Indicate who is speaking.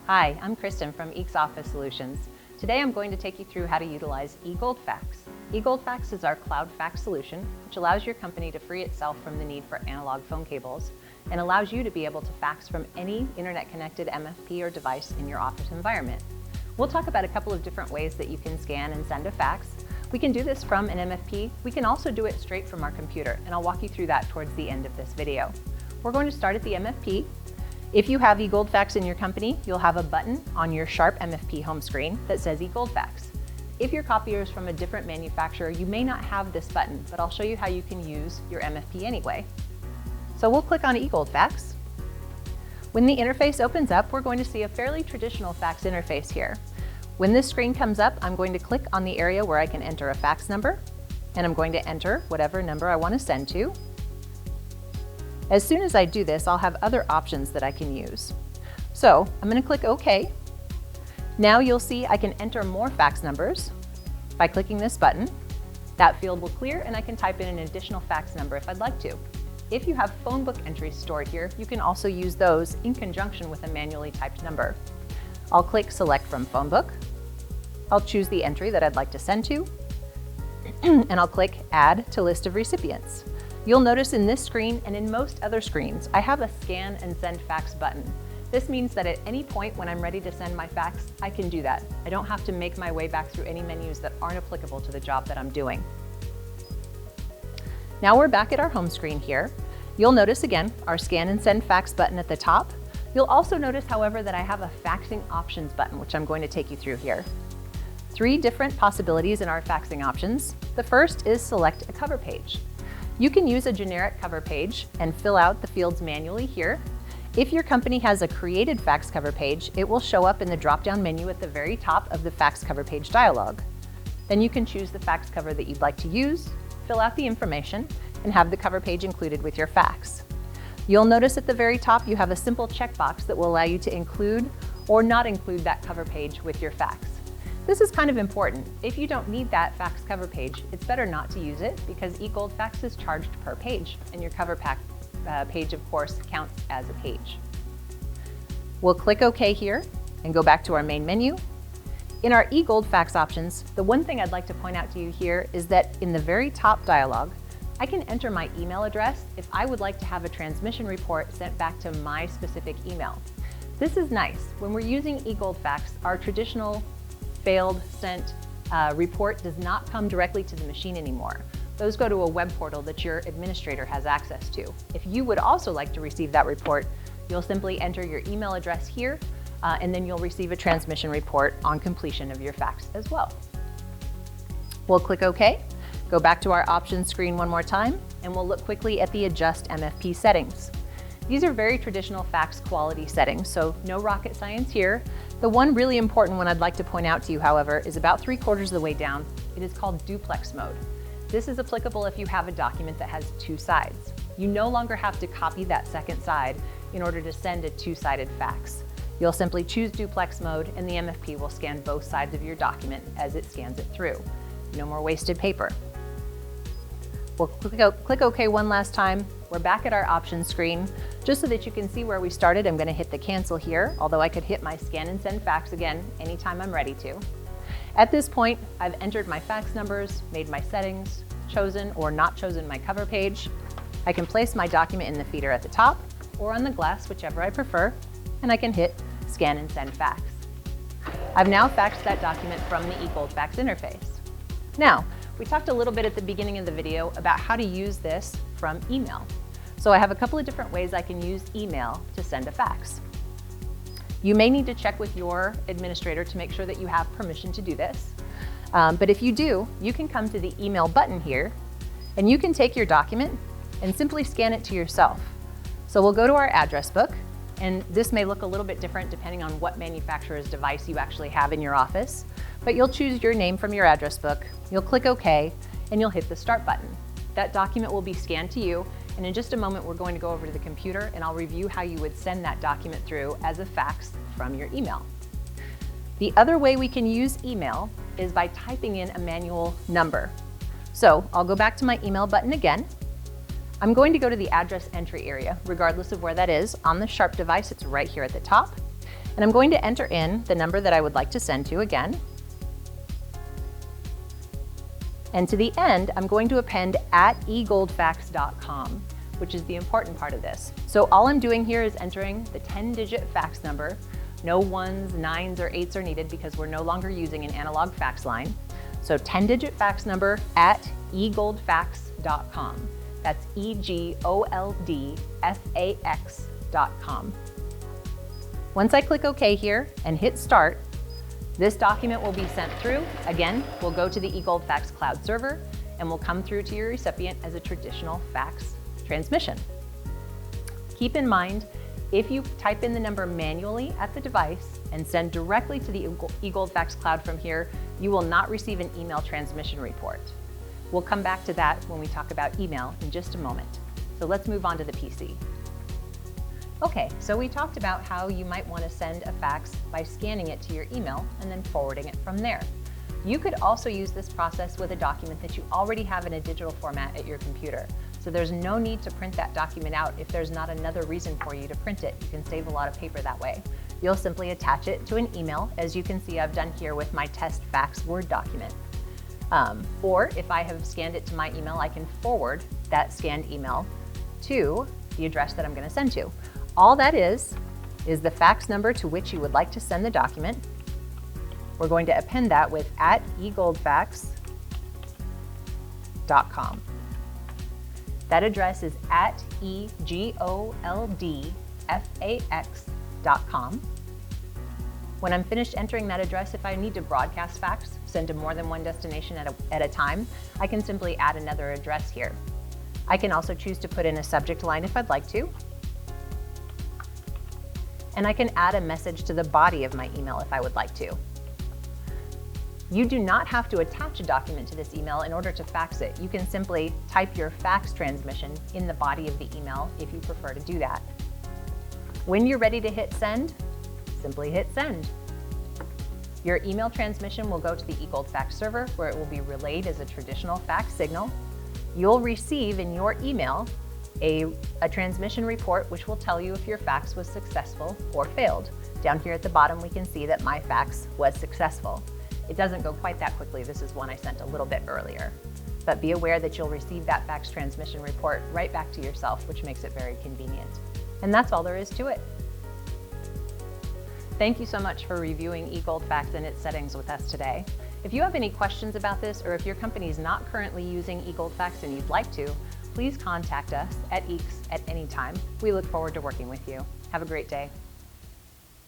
Speaker 1: Hi, I'm Kristen from eGoldFax Solutions. Today I'm going to take you through how to utilize eGoldFax. eGoldFax is our cloud fax solution, which allows your company to free itself from the need for analog phone cables and allows you to be able to fax from any internet-connected MFP or device in your office environment. We'll talk about a couple of different ways that you can scan and send a fax. We can do this from an MFP. We can also do it straight from our computer, and I'll walk you through that towards the end of this video. We're going to start at the MFP. If you have eGoldFax in your company, you'll have a button on your Sharp MFP home screen that says eGoldFax. If your copier is from a different manufacturer, you may not have this button, but I'll show you how you can use your MFP anyway. So we'll click on eGoldFax. When the interface opens up, we're going to see a fairly traditional fax interface here. When this screen comes up, I'm going to click on the area where I can enter a fax number, and I'm going to enter whatever number I want to send to. As soon as I do this, I'll have other options that I can use. So I'm going to click OK. Now you'll see I can enter more fax numbers by clicking this button. That field will clear and I can type in an additional fax number if I'd like to. If you have phone book entries stored here, you can also use those in conjunction with a manually typed number. I'll click Select from Phone Book. I'll choose the entry that I'd like to send to, and I'll click Add to List of Recipients. You'll notice in this screen and in most other screens, I have a Scan and Send Fax button. This means that at any point when I'm ready to send my fax, I can do that. I don't have to make my way back through any menus that aren't applicable to the job that I'm doing. Now we're back at our home screen here. You'll notice again our Scan and Send Fax button at the top. You'll also notice, however, that I have a Faxing Options button, which I'm going to take you through here. 3 different possibilities in our faxing options. The first is select a cover page. You can use a generic cover page and fill out the fields manually here. If your company has a created fax cover page, it will show up in the drop-down menu at the very top of the fax cover page dialog. Then you can choose the fax cover that you'd like to use, fill out the information, and have the cover page included with your fax. You'll notice at the very top you have a simple checkbox that will allow you to include or not include that cover page with your fax. This is kind of important. If you don't need that fax cover page, it's better not to use it because eGoldFax is charged per page, and your cover page, of course, counts as a page. We'll click OK here and go back to our main menu. In our eGoldFax options, the one thing I'd like to point out to you here is that in the very top dialog, I can enter my email address if I would like to have a transmission report sent back to my specific email. This is nice. When we're using eGoldFax, our traditional failed sent report does not come directly to the machine anymore. Those go to a web portal that your administrator has access to. If you would also like to receive that report, you'll simply enter your email address here, and then you'll receive a transmission report on completion of your fax as well. We'll click OK, go back to our options screen one more time, and we'll look quickly at the Adjust MFP settings. These are very traditional fax quality settings, so no rocket science here. The one really important one I'd like to point out to you, however, is about 3/4 of the way down. It is called duplex mode. This is applicable if you have a document that has 2 sides. You no longer have to copy that second side in order to send a 2-sided fax. You'll simply choose duplex mode and the MFP will scan both sides of your document as it scans it through. No more wasted paper. We'll click OK one last time. We're back at our options screen. Just so that you can see where we started, I'm going to hit the cancel here, although I could hit my Scan and Send Fax again anytime I'm ready to. At this point, I've entered my fax numbers, made my settings, chosen or not chosen my cover page. I can place my document in the feeder at the top or on the glass, whichever I prefer, and I can hit Scan and Send Fax. I've now faxed that document from the eGoldFax interface. Now, we talked a little bit at the beginning of the video about how to use this from email. So I have a couple of different ways I can use email to send a fax. You may need to check with your administrator to make sure that you have permission to do this. But if you do, you can come to the email button here and you can take your document and simply scan it to yourself. So we'll go to our address book, and this may look a little bit different depending on what manufacturer's device you actually have in your office, but you'll choose your name from your address book, you'll click OK, and you'll hit the Start button. That document will be scanned to you, and in just a moment we're going to go over to the computer and I'll review how you would send that document through as a fax from your email. The other way we can use email is by typing in a manual number. So I'll go back to my email button again. I'm going to go to the address entry area, regardless of where that is. On the Sharp device, it's right here at the top. And I'm going to enter in the number that I would like to send to again. And to the end, I'm going to append @eGoldFax.com, which is the important part of this. So all I'm doing here is entering the 10-digit fax number. No 1s, 9s, or 8s are needed because we're no longer using an analog fax line. So 10-digit fax number @eGoldFax.com. That's eGoldFax.com. Once I click OK here and hit start, this document will be sent through. Again, we'll go to the eGoldFax cloud server and will come through to your recipient as a traditional fax transmission. Keep in mind, if you type in the number manually at the device and send directly to the eGoldFax cloud from here, you will not receive an email transmission report. We'll come back to that when we talk about email in just a moment. So let's move on to the PC. Okay, so we talked about how you might want to send a fax by scanning it to your email and then forwarding it from there. You could also use this process with a document that you already have in a digital format at your computer. So there's no need to print that document out if there's not another reason for you to print it. You can save a lot of paper that way. You'll simply attach it to an email, as you can see I've done here with my test fax Word document. Or if I have scanned it to my email, I can forward that scanned email to the address that I'm going to send to. All that is the fax number to which you would like to send the document. We're going to append that with @eGoldFax.com. That address is @eGoldFax.com. When I'm finished entering that address, if I need to broadcast fax, send to more than one destination at a time, I can simply add another address here. I can also choose to put in a subject line if I'd like to. And I can add a message to the body of my email if I would like to. You do not have to attach a document to this email in order to fax it. You can simply type your fax transmission in the body of the email if you prefer to do that. When you're ready to hit send, simply hit send. Your email transmission will go to the eGoldFax server where it will be relayed as a traditional fax signal. You'll receive in your email a transmission report which will tell you if your fax was successful or failed. Down here at the bottom we can see that my fax was successful. It doesn't go quite that quickly. This is one I sent a little bit earlier. But be aware that you'll receive that fax transmission report right back to yourself, which makes it very convenient. And that's all there is to it. Thank you so much for reviewing eGoldFax and its settings with us today. If you have any questions about this, or if your company is not currently using eGoldFax and you'd like to, please contact us at EEX at any time. We look forward to working with you. Have a great day.